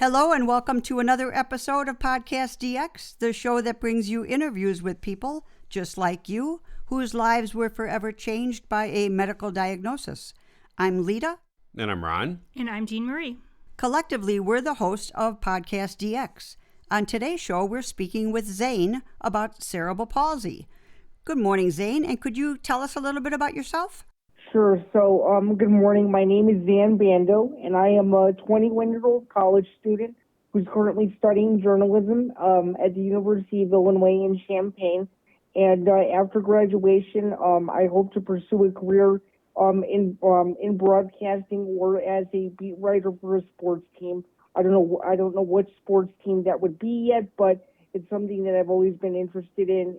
Hello and welcome to another episode of PodcastDX, the show that brings you interviews with people just like you, whose lives were forever changed by a medical diagnosis. I'm Lita. And I'm Ron. And I'm Jean Marie. Collectively, we're the hosts of PodcastDX. On today's show, we're speaking with Zain about cerebral palsy. Good morning, Zain, and could you tell us a little bit about yourself? Sure. So, good morning. My name is Zain Bando, and I am a 21-year-old college student who's currently studying journalism at the University of Illinois in Champaign. And after graduation, I hope to pursue a career in broadcasting or as a beat writer for a sports team. I don't know what sports team that would be yet, but it's something that I've always been interested in.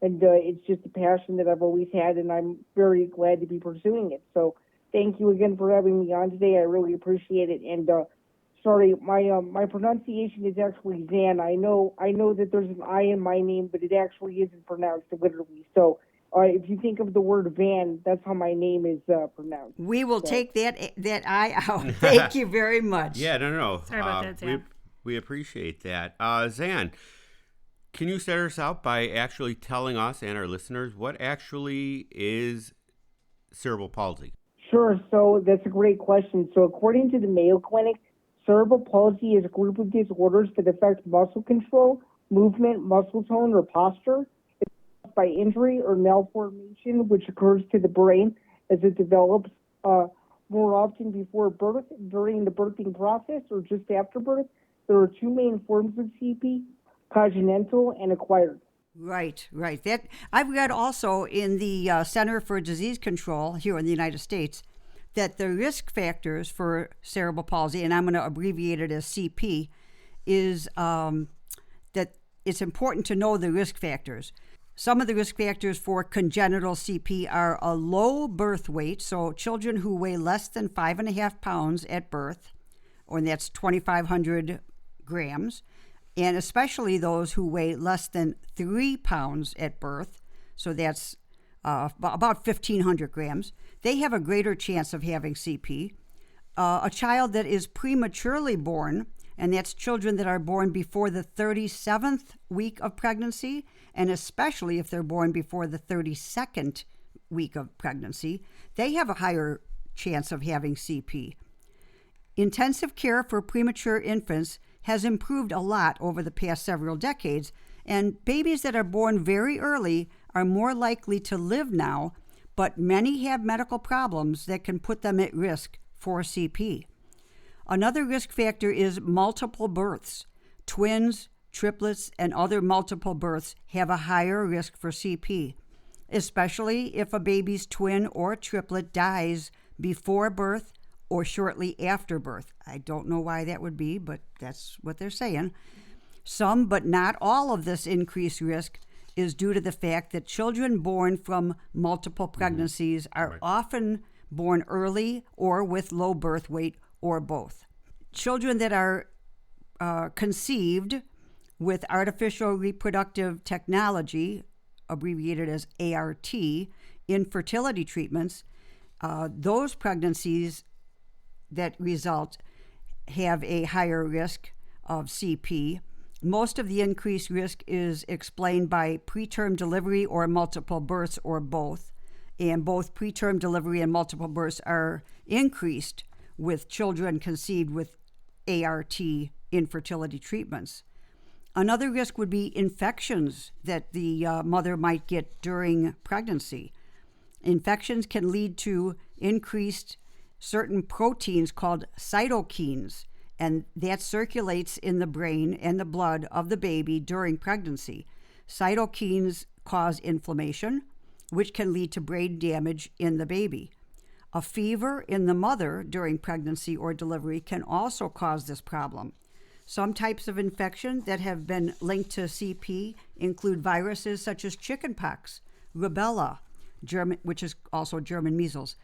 And it's just a passion that I've always had, and I'm very glad to be pursuing it. So thank you again for having me on today. I really appreciate it. And sorry, my pronunciation is actually Zan. I know that there's an I in my name, but it actually isn't pronounced literally. So if you think of the word Van, that's how my name is pronounced. We will take that I out. Thank you very much. Yeah, no. Sorry about that, Zan. We appreciate that. Zan, can you start us out by actually telling us and our listeners what actually is cerebral palsy? Sure. So that's a great question. So according to the Mayo Clinic, cerebral palsy is a group of disorders that affect muscle control, movement, muscle tone, or posture. It's caused by injury or malformation, which occurs to the brain as it develops more often before birth, during the birthing process, or just after birth. There are two main forms of CP: congenital and acquired. Right. That I've read also in the Center for Disease Control here in the United States that the risk factors for cerebral palsy, and I'm going to abbreviate it as CP, is that it's important to know the risk factors. Some of the risk factors for congenital CP are a low birth weight, so children who weigh less than 5.5 pounds at birth, and that's 2,500 grams, and especially those who weigh less than 3 pounds at birth, so that's about 1,500 grams, they have a greater chance of having CP. A child that is prematurely born, and that's children that are born before the 37th week of pregnancy, and especially if they're born before the 32nd week of pregnancy, they have a higher chance of having CP. Intensive care for premature infants has improved a lot over the past several decades, and babies that are born very early are more likely to live now, but many have medical problems that can put them at risk for CP. Another risk factor is multiple births. Twins, triplets, and other multiple births have a higher risk for CP, especially if a baby's twin or triplet dies before birth or shortly after birth. I don't know why that would be, but that's what they're saying. Some, but not all of this increased risk is due to the fact that children born from multiple pregnancies are often born early or with low birth weight or both. Children that are conceived with artificial reproductive technology, abbreviated as ART, infertility treatments, those pregnancies that result have a higher risk of CP. Most of the increased risk is explained by preterm delivery or multiple births or both. And both preterm delivery and multiple births are increased with children conceived with ART infertility treatments. Another risk would be infections that the mother might get during pregnancy. Infections can lead to increased certain proteins called cytokines, and that circulates in the brain and the blood of the baby during pregnancy. Cytokines cause inflammation, which can lead to brain damage in the baby. A fever in the mother during pregnancy or delivery can also cause this problem. Some types of infection that have been linked to CP include viruses such as chickenpox, rubella, which is also German measles,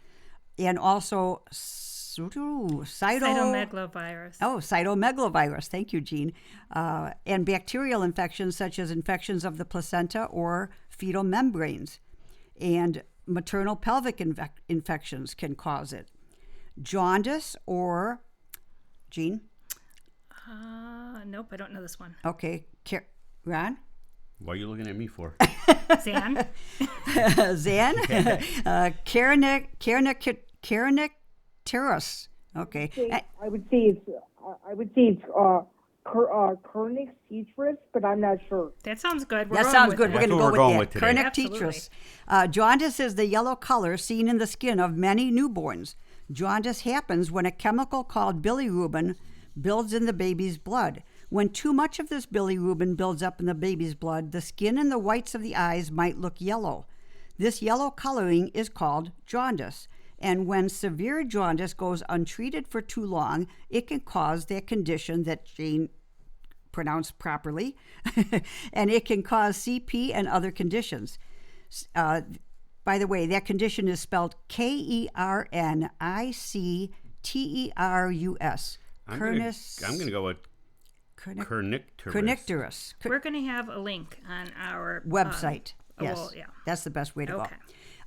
and also cytomegalovirus. Cytomegalovirus. Thank you, Jean. And bacterial infections such as infections of the placenta or fetal membranes. And maternal pelvic infections can cause it. Jaundice or, Jean? Nope, I don't know this one. Okay, Ron? What are you looking at me for? Zan? Zan? Carinecterus. Okay. I would say it's Carnix cetrus, but I'm not sure. That sounds good. We're That going sounds with good. it. We're That's going to what go we're with going that. with today. Carinecterus. Jaundice is the yellow color seen in the skin of many newborns. Jaundice happens when a chemical called bilirubin builds in the baby's blood. When too much of this bilirubin builds up in the baby's blood, the skin and the whites of the eyes might look yellow. This yellow coloring is called jaundice. And when severe jaundice goes untreated for too long, it can cause that condition that Jane pronounced properly, and it can cause CP and other conditions. By the way, that condition is spelled Kernicterus. I'm going to go with Kernicterus. Kernicterus. We're going to have a link on our Website. Yes, well, yeah. That's the best way to Okay.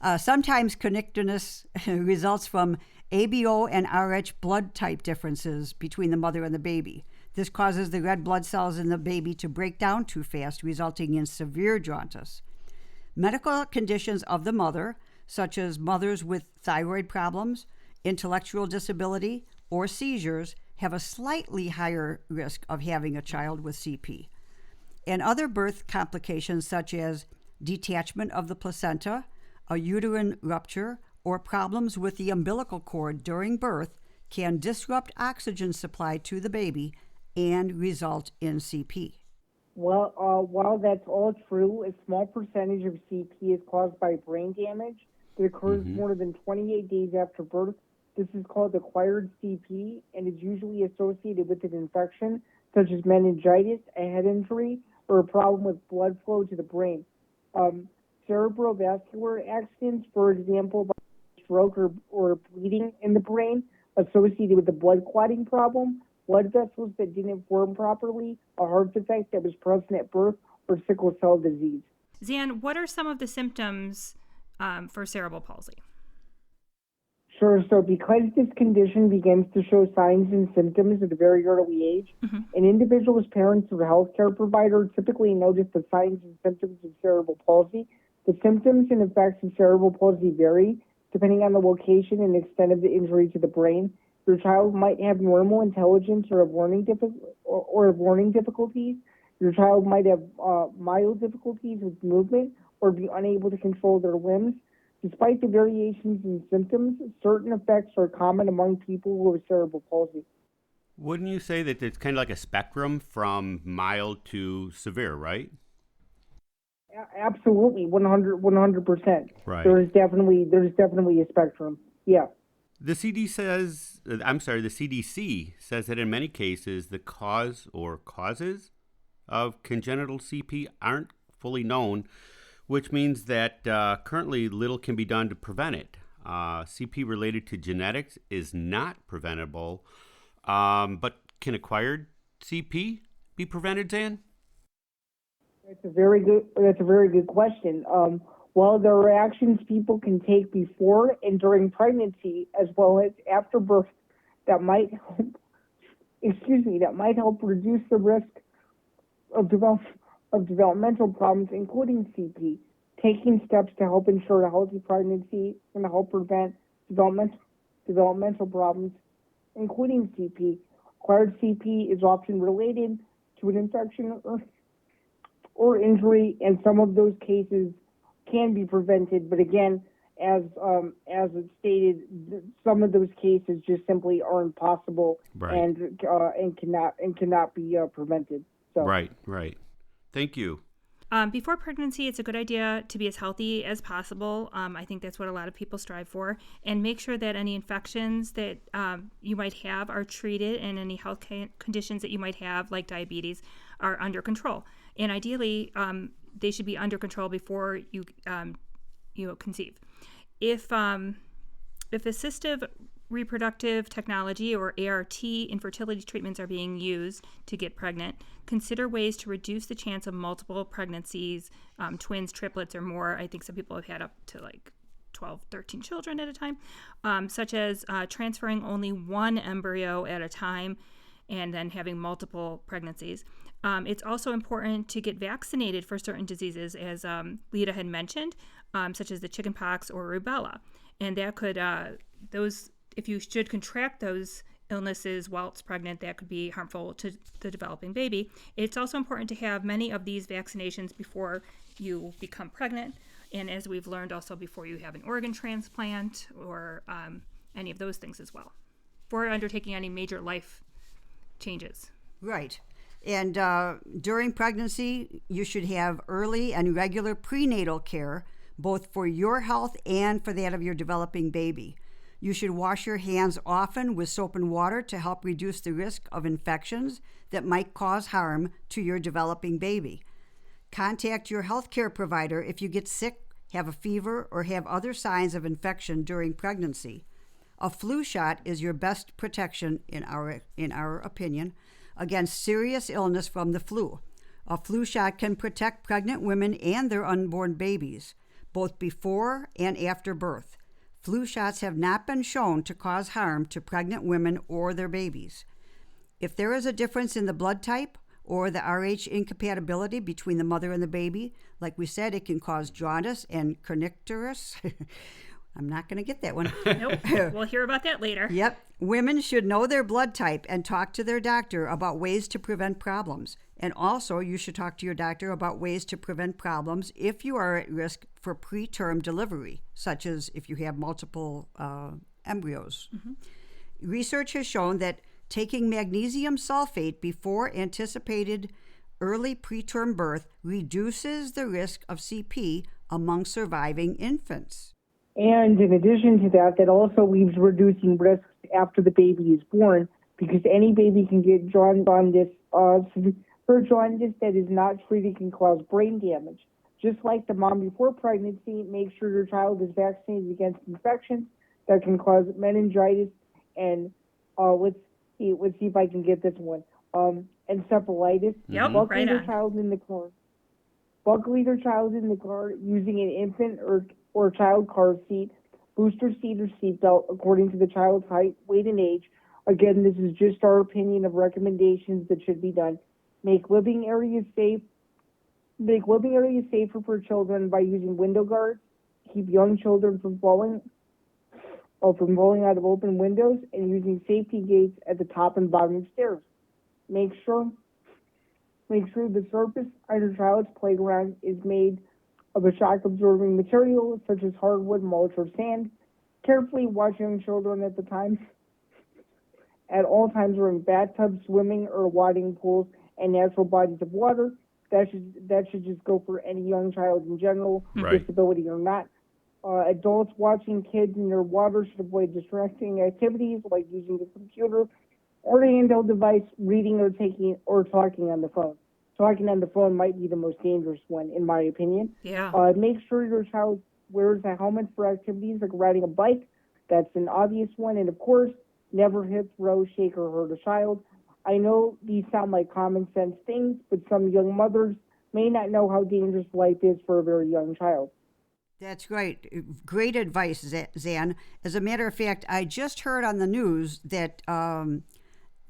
go. Sometimes kernicterus results from ABO and Rh blood type differences between the mother and the baby. This causes the red blood cells in the baby to break down too fast, resulting in severe jaundice. Medical conditions of the mother, such as mothers with thyroid problems, intellectual disability, or seizures, have a slightly higher risk of having a child with CP. And other birth complications, such as detachment of the placenta, a uterine rupture, or problems with the umbilical cord during birth, can disrupt oxygen supply to the baby and result in CP. Well, while that's all true, a small percentage of CP is caused by brain damage that occurs more than 28 days after birth. This is called acquired CP, and is usually associated with an infection such as meningitis, a head injury, or a problem with blood flow to the brain. Cerebral vascular accidents, for example, by stroke or bleeding in the brain associated with the blood clotting problem, blood vessels that didn't form properly, a heart defect that was present at birth, or sickle cell disease. Zan, what are some of the symptoms for cerebral palsy? Sure. So because this condition begins to show signs and symptoms at a very early age, an individual's parents or healthcare provider typically notice the signs and symptoms of cerebral palsy. The symptoms and effects of cerebral palsy vary depending on the location and extent of the injury to the brain. Your child might have normal intelligence or have learning difficulties. Your child might have mild difficulties with movement or be unable to control their limbs. Despite the variations in symptoms, certain effects are common among people who have cerebral palsy. Wouldn't you say that it's kind of like a spectrum from mild to severe, right? Absolutely, 100%. Right. There's definitely a spectrum. Yeah. The CDC says that in many cases the cause or causes of congenital CP aren't fully known, which means that currently little can be done to prevent it. CP related to genetics is not preventable, but can acquired CP be prevented, Zan? That's a very good question. While there are actions people can take before and during pregnancy, as well as after birth, that might help reduce the risk of developmental problems, including CP. Taking steps to help ensure a healthy pregnancy and to help prevent developmental problems, including CP. Acquired CP is often related to an infection or injury, and some of those cases can be prevented. But again, as it's stated, some of those cases just simply aren't possible, Right. and cannot be prevented. So. Right. Thank you. Before pregnancy, it's a good idea to be as healthy as possible. I think that's what a lot of people strive for. And make sure that any infections that you might have are treated, and any health conditions that you might have, like diabetes, are under control. And ideally, they should be under control before you conceive. If assistive reproductive technology, or ART, infertility treatments are being used to get pregnant, consider ways to reduce the chance of multiple pregnancies, twins, triplets, or more. I think some people have had up to like 12, 13 children at a time, such as transferring only one embryo at a time, and then having multiple pregnancies. It's also important to get vaccinated for certain diseases, as Lita had mentioned, such as the chickenpox or rubella. And that could, if you should contract those illnesses while it's pregnant, that could be harmful to the developing baby. It's also important to have many of these vaccinations before you become pregnant, and as we've learned, also before you have an organ transplant or any of those things as well, for undertaking any major life changes. Right. And during pregnancy, you should have early and regular prenatal care, both for your health and for that of your developing baby. You should wash your hands often with soap and water to help reduce the risk of infections that might cause harm to your developing baby. Contact your healthcare provider if you get sick, have a fever, or have other signs of infection during pregnancy. A flu shot is your best protection, in our opinion, against serious illness from the flu. A flu shot can protect pregnant women and their unborn babies, both before and after birth. Flu shots have not been shown to cause harm to pregnant women or their babies. If there is a difference in the blood type or the Rh incompatibility between the mother and the baby, like we said, it can cause jaundice and kernicterus. I'm not going to get that one. Nope. We'll hear about that later. Yep. Women should know their blood type and talk to their doctor about ways to prevent problems. And also, you should talk to your doctor about ways to prevent problems if you are at risk for preterm delivery, such as if you have multiple embryos. Mm-hmm. Research has shown that taking magnesium sulfate before anticipated early preterm birth reduces the risk of CP among surviving infants. And in addition to that, that also leaves reducing risks after the baby is born, because any baby can get jaundice. Jaundice that is not treated can cause brain damage. Just like the mom before pregnancy, make sure your child is vaccinated against infections that can cause meningitis and let's see if I can get this one. Encephalitis. Yep, Buckle their child in the car. Buckle their child in the car using an infant or child car seat, booster seat or seatbelt according to the child's height, weight, and age. Again, this is just our opinion of recommendations that should be done. Make living areas safer for children by using window guards. Keep young children from falling out of open windows, and using safety gates at the top and bottom of stairs. Make sure the surface on your child's playground is made of a shock-absorbing material such as hardwood, mulch, or sand. Carefully watch young children at all times are in bathtubs, swimming, or wading pools and natural bodies of water. That should just go for any young child in general, right, disability or not. Adults watching kids in their water should avoid distracting activities like using the computer or a handheld device, reading or talking on the phone. Talking on the phone might be the most dangerous one, in my opinion. Yeah. Make sure your child wears a helmet for activities like riding a bike. That's an obvious one. And of course, never hit, throw, shake, or hurt a child. I know these sound like common sense things, but some young mothers may not know how dangerous life is for a very young child. That's great. Great advice, Zan. As a matter of fact, I just heard on the news that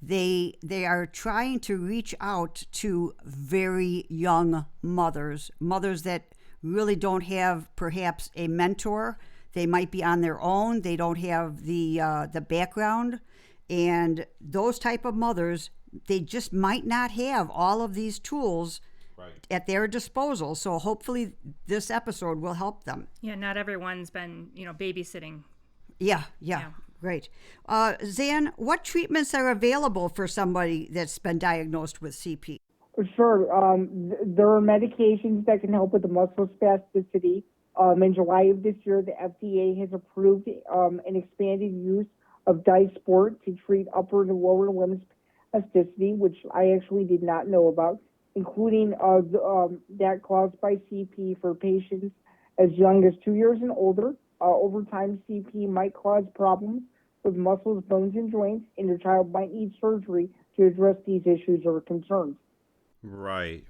they are trying to reach out to very young mothers that really don't have perhaps a mentor. They might be on their own. They don't have the background. And those type of mothers, they just might not have all of these tools at their disposal. So hopefully this episode will help them. Yeah, not everyone's been, babysitting. Yeah. Great. Zan, what treatments are available for somebody that's been diagnosed with CP? Sure. There are medications that can help with the muscle spasticity. In July of this year, the FDA has approved an expanded use of Dysport to treat upper and lower limb spasticity, which I actually did not know about, including that caused by CP for patients as young as 2 years and older. Over time, CP might cause problems with muscles, bones, and joints, and your child might need surgery to address these issues or concerns. Right.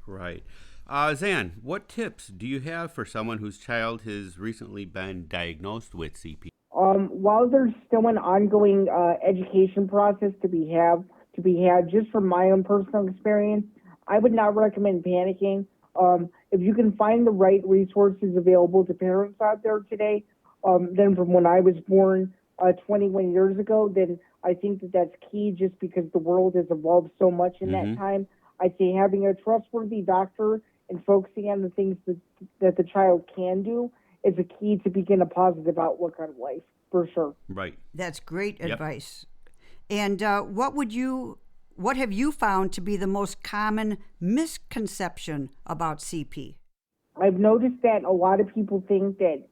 Zan, what tips do you have for someone whose child has recently been diagnosed with CP? While there's still an ongoing education process to be had to be had. Just from my own personal experience, I would not recommend panicking. If you can find the right resources available to parents out there today, then from when I was born 21 years ago, then I think that that's key just because the world has evolved so much in that time. I'd say having a trustworthy doctor and focusing on the things that the child can do is a key to begin a positive outlook on life, for sure. Right. That's great advice. And what have you found to be the most common misconception about CP? I've noticed that a lot of people think that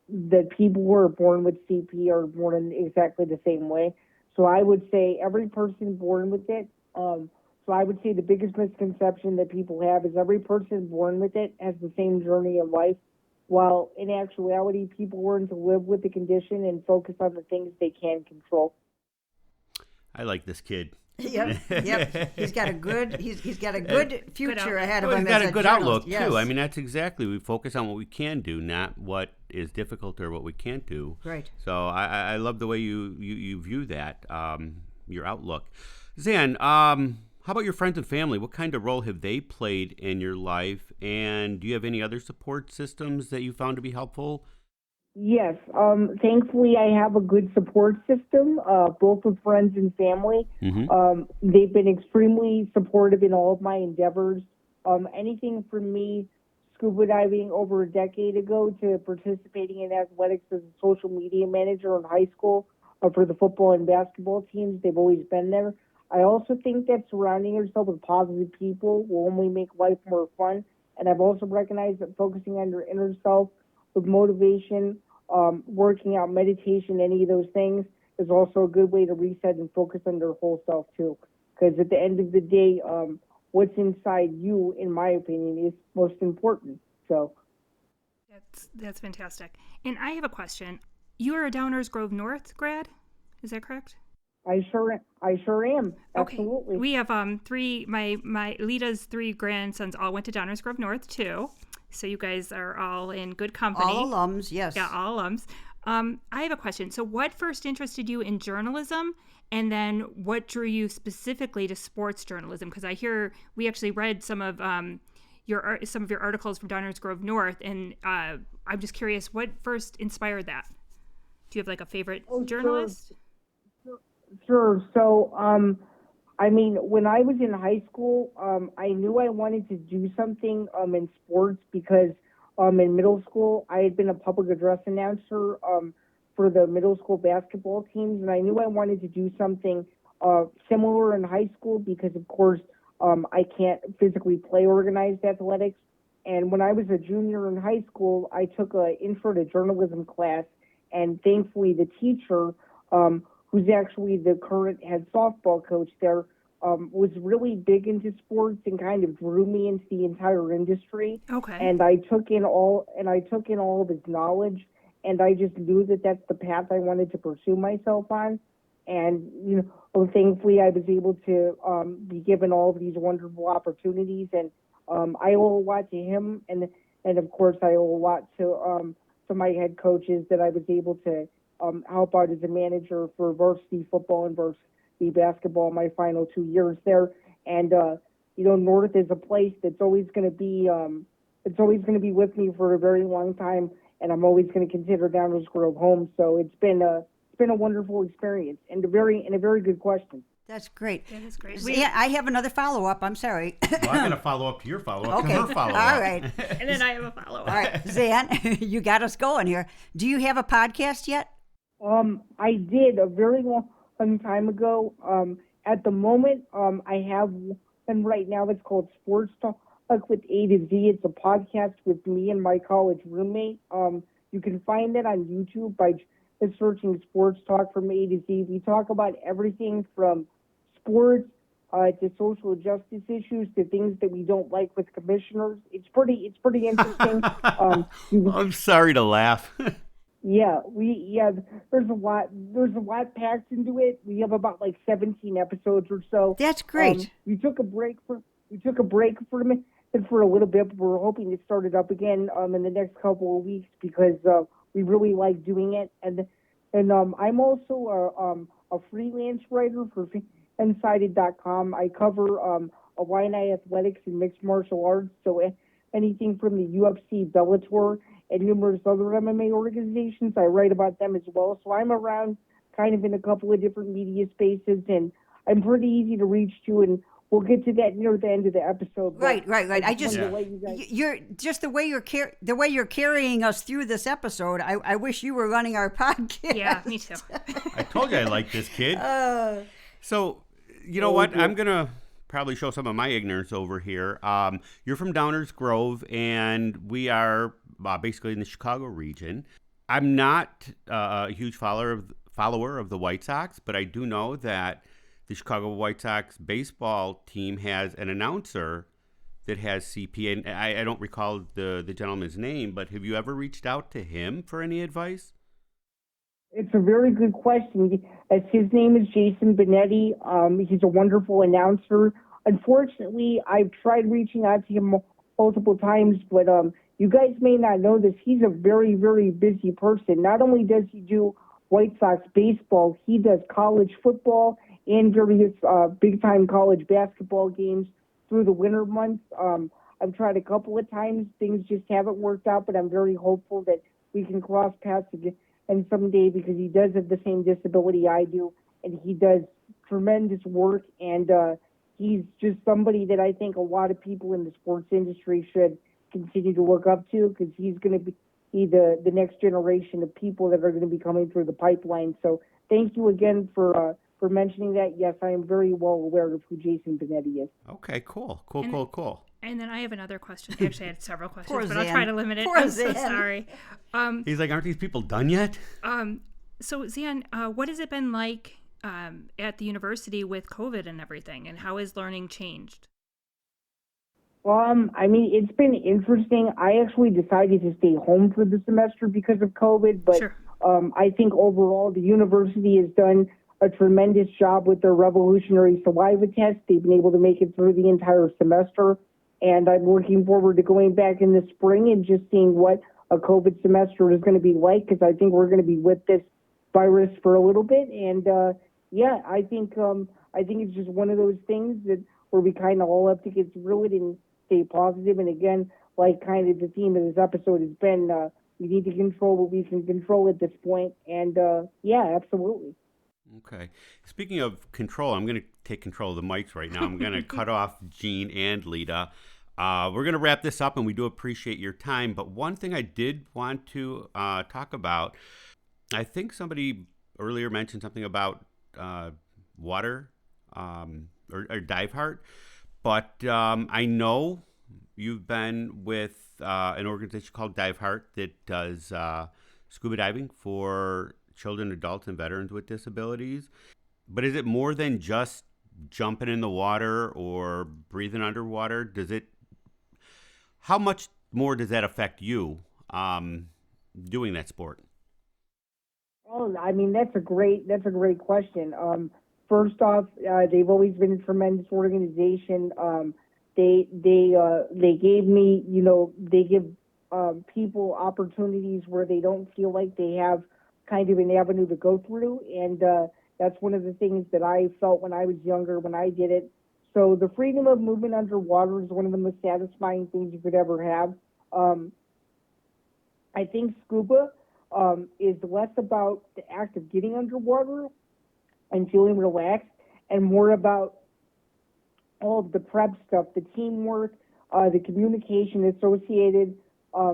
that people who are born with CP are born in exactly the same way. So I would say every person born with it. So I would say the biggest misconception that people have is every person born with it has the same journey of life, while in actuality, people learn to live with the condition and focus on the things they can control. I like this kid. Yep. He's got a good future ahead of him. He's got as a good journalist. outlook Yes. too. I mean, that's exactly. We focus on what we can do, not what is difficult or what we can't do. Right. So I love the way you view that, your outlook. Zain, how about your friends and family? What kind of role have they played in your life? And do you have any other support systems that you found to be helpful? Yes. Thankfully, I have a good support system, both with friends and family. They've been extremely supportive in all of my endeavors. Anything from me scuba diving over a decade ago to participating in athletics as a social media manager in high school for the football and basketball teams. They've always been there. I also think that surrounding yourself with positive people will only make life more fun. And I've also recognized that focusing on your inner self with motivation, working out, meditation, any of those things is also a good way to reset and focus on your whole self too. Because at the end of the day, what's inside you, in my opinion, is most important. So that's fantastic. And I have a question. You are a Downers Grove North grad, is that correct? I sure am. Absolutely. Okay. We have my Lita's 3 grandsons all went to Downers Grove North too. So you guys are all in good company. All alums, yes. Yeah, all alums. I have a question. So what first interested you in journalism, and then what drew you specifically to sports journalism? Because I hear we actually read some of your articles from Downers Grove North, and I'm just curious, what first inspired that? Do you have like a favorite journalist? Sure. So, I mean, when I was in high school, I knew I wanted to do something in sports because in middle school, I had been a public address announcer for the middle school basketball teams, and I knew I wanted to do something similar in high school because, of course, I can't physically play organized athletics. And when I was a junior in high school, I took an intro to journalism class, and thankfully the teacher, who's actually the current head softball coach there, was really big into sports and kind of drew me into the entire industry. Okay. And I took in all of his knowledge, and I just knew that that's the path I wanted to pursue myself on. And thankfully, I was able to be given all of these wonderful opportunities, and I owe a lot to him, and of course, I owe a lot to my head coaches that I was able to help out as a manager for varsity football and varsity basketball my final 2 years there. And North is a place that's always going to be with me for a very long time, and I'm always going to consider Downers Grove home. So it's been a wonderful experience and a very good question. That's great. That is great. I have another follow-up. I'm sorry. Well, I'm going to follow up to your follow-up Okay. to her follow-up. All right. And then I have a follow-up. All right. Zain, you got us going here. Do you have a podcast yet? I did a very long time ago. At the moment, I have one right now that's called Sports Talk with A to Z. It's a podcast with me and my college roommate. You can find it on YouTube by searching Sports Talk from A to Z. We talk about everything from sports to social justice issues to things that we don't like with commissioners. It's pretty interesting. I'm sorry to laugh. Yeah, there's a lot packed into it. We have about like 17 episodes or so. That's great. We took a break from it for a little bit, but we're hoping to start it up again in the next couple of weeks because we really like doing it. And I'm also a freelance writer for unsighted.com. I cover Illini athletics and mixed martial arts, so anything from the UFC, Bellator, and numerous other MMA organizations. I write about them as well. So I'm around kind of in a couple of different media spaces, and I'm pretty easy to reach to, and we'll get to that near the end of the episode. Right. I just just wanted to let you guys- you're just the way you're carrying us through this episode. I wish you were running our podcast. Yeah, me too. I told you I like this kid. So, you know what? I'm going to probably show some of my ignorance over here. You're from Downers Grove, and we are basically in the Chicago region. I'm not a huge follower of the White Sox, but I do know that the Chicago White Sox baseball team has an announcer that has CP, and I don't recall the gentleman's name, but have you ever reached out to him for any advice? It's a very good question. His name is Jason Benetti. He's a wonderful announcer. Unfortunately, I've tried reaching out to him multiple times, but you guys may not know this. He's a very, very busy person. Not only does he do White Sox baseball, he does college football and various big-time college basketball games through the winter months. I've tried a couple of times. Things just haven't worked out, but I'm very hopeful that we can cross paths again and someday, because he does have the same disability I do, and he does tremendous work, and he's just somebody that I think a lot of people in the sports industry should continue to look up to, because he's going to be the next generation of people that are going to be coming through the pipeline. So thank you again for mentioning that. Yes, I am very well aware of who Jason Benetti is. Okay, cool. And then I have another question. Actually, I had several questions, Poor but Zan. I'll try to limit it. Poor I'm so Zan. sorry. He's like, aren't these people done yet? So, Zain, what has it been like at the university with COVID and everything, and how has learning changed? I mean, it's been interesting. I actually decided to stay home for the semester because of COVID, but Sure. I think overall the university has done a tremendous job with their revolutionary saliva test. They've been able to make it through the entire semester, and I'm looking forward to going back in the spring and just seeing what a COVID semester is going to be like, because I think we're going to be with this virus for a little bit. And yeah, I think it's just one of those things that where we kind of all have to get through it and stay positive. And again, like kind of the theme of this episode has been, we need to control what we can control at this point. And yeah, absolutely. Okay. Speaking of control, I'm going to take control of the mics right now. I'm going to cut off Gene and Lita. We're going to wrap this up, and we do appreciate your time. But one thing I did want to talk about, I think somebody earlier mentioned something about water or dive heart. But I know you've been with an organization called Dive Heart that does scuba diving for children, adults, and veterans with disabilities. But is it more than just jumping in the water or breathing underwater? How much more does that affect you doing that sport? Oh, I mean, that's a great question. First off, they've always been a tremendous organization. They gave me, they give people opportunities where they don't feel like they have kind of an avenue to go through, and that's one of the things that I felt when I was younger when I did it. So the freedom of movement underwater is one of the most satisfying things you could ever have. I think scuba is less about the act of getting underwater and feeling relaxed, and more about all of the prep stuff, the teamwork, the communication associated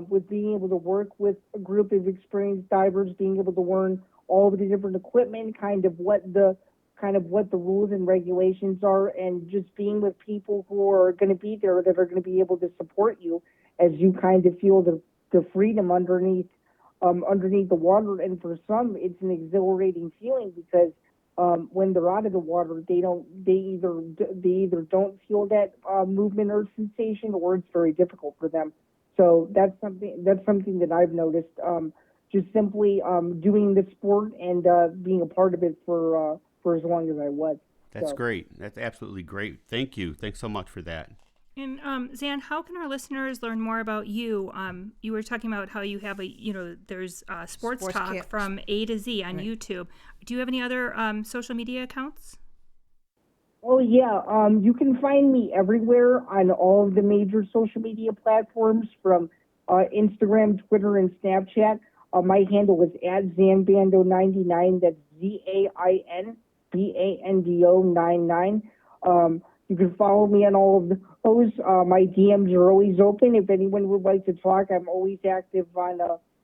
with being able to work with a group of experienced divers, being able to learn all of the different equipment, kind of what the rules and regulations are, and just being with people who are going to be there that are going to be able to support you as you kind of feel the freedom underneath the water. And for some, it's an exhilarating feeling because when they're out of the water, they either don't feel that movement or sensation, or it's very difficult for them. So that's something that I've noticed. Just simply doing the sport and being a part of it for as long as I was. That's great. That's absolutely great. Thank you. Thanks so much for that. And Zain, how can our listeners learn more about you? You were talking about how you have there's sports talk tips from A to Z on YouTube. Do you have any other social media accounts? Oh yeah, you can find me everywhere on all of the major social media platforms, from Instagram, Twitter, and Snapchat. My handle is at ZainBando99. That's ZainBando99. You can follow me on all of those. My DMs are always open. If anyone would like to talk, I'm always active on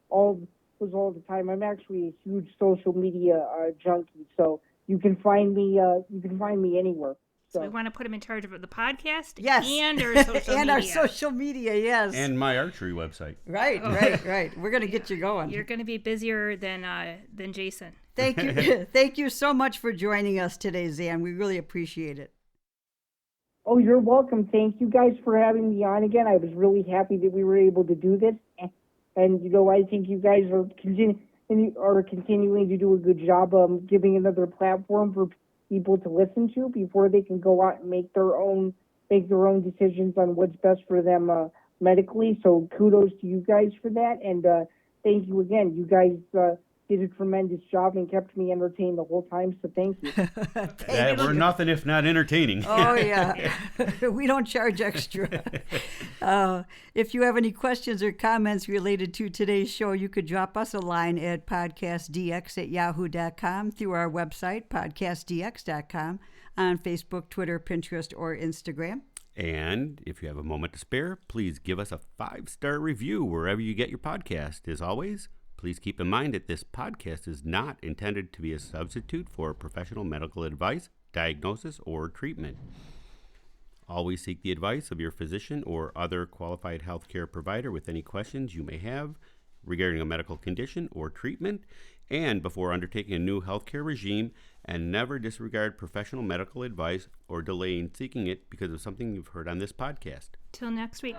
all those all the time. I'm actually a huge social media junkie, so you can find me. You can find me anywhere. So we want to put him in charge of the podcast Yes. and our social and media. our social media, yes. And my archery website. Right. We're going to get you going. You're going to be busier than Jason. Thank you. Thank you so much for joining us today, Zan. We really appreciate it. Oh, you're welcome. Thank you guys for having me on again. I was really happy that we were able to do this. And, I think you guys are continuing to do a good job of giving another platform for people to listen to before they can go out and make their own decisions on what's best for them medically. So kudos to you guys for that. And thank you again. You guys did a tremendous job and kept me entertained the whole time, so thank you. We're nothing if not entertaining. Oh, yeah. We don't charge extra. If you have any questions or comments related to today's show, you could drop us a line at podcastdx@yahoo.com, through our website, podcastdx.com, on Facebook, Twitter, Pinterest, or Instagram. And if you have a moment to spare, please give us a 5-star review wherever you get your podcast. As always, please keep in mind that this podcast is not intended to be a substitute for professional medical advice, diagnosis, or treatment. Always seek the advice of your physician or other qualified healthcare provider with any questions you may have regarding a medical condition or treatment, and before undertaking a new healthcare regime, and never disregard professional medical advice or delay in seeking it because of something you've heard on this podcast. Till next week.